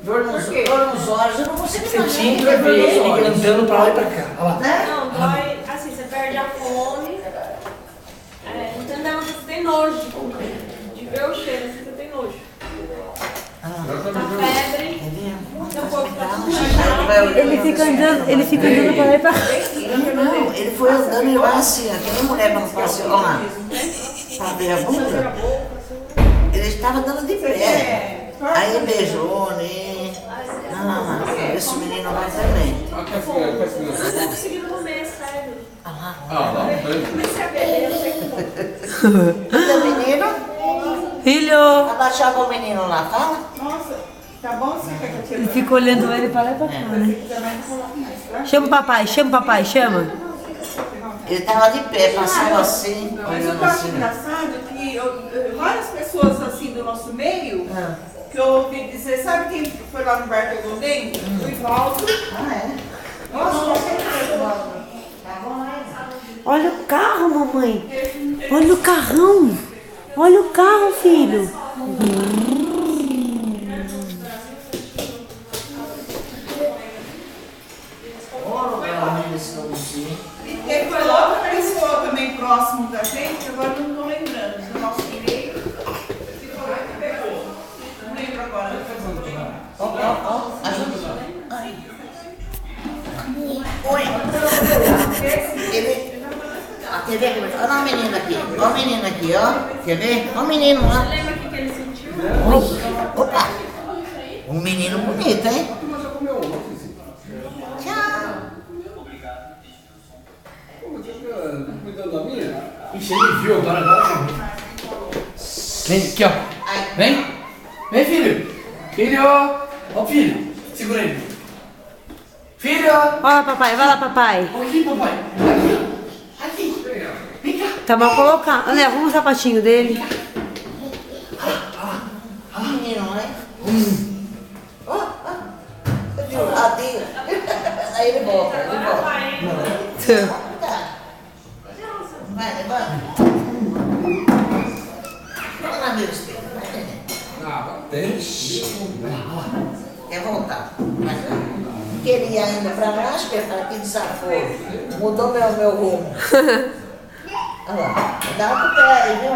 Dor nos olhos, eu não consigo Você imaginar. tinha que ver ele andando pra lá e pra cá. Olha lá. Né? Não, dói, assim, você perde a fome. Entendeu? Você tem nojo de ver o cheiro, assim, você tem nojo. A febre, seu corpo tá tudo Ele fica andando pra lá e pra cá. Não, ele foi andando e vai assim, ó, que nem mulher quando passa, ó lá, pra ver a bunda. Ele estava andando de pé. Aí beijou, né? Não, esse menino vai também. eu não tô conseguindo comer, sério. Comecei a beber, não sei como. Cadê o menino? Filho! Abaixar com o menino lá, fala? Nossa, tá bom você quer que eu tire? Ele fica olhando ele pra lá e pra cá, né? Chama o papai, chama. Ele estava de pé, passando assim, Mas eu olhando acho assim. engraçado que várias pessoas assim do nosso meio, que eu ouvi dizer, sabe quem foi lá no bar que eu gostei? O Ivaldo. Ah, é? Nossa, eu sempre foi Ivaldo. Olha o carro, mamãe. Olha o carrão. Olha o carro, filho. E teve uma outra pessoa também próximo da gente, agora não estou lembrando, do nosso meio, que foi lá que pegou. Não lembro agora. Oi. Quer ver? Olha o menino aqui. Olha o menino aqui, ó. Quer ver? Olha o menino lá. Lembra o que ele sentiu? Opa! Um menino bonito, hein? Tchau. Cuidando da minha? Ixi, ele viu agora. Vem aqui, ó. Vem. Vem, filho. Filho. Ó, filho. Segura ele. Filho. Olha, papai, vai lá, papai. Aqui, papai. Aqui. Vem cá. Tá mal colocado. Né, arruma o sapatinho dele. Menino, né? Adinho. Aí ele volta, Vai, levanta. Vamos lá, meu espelho. Vai, neném. Quer voltar? Vai. Queria ainda pra baixo, que aqui desafou. Mudou meu rumo. Olha lá. Dá pro pé aí, viu?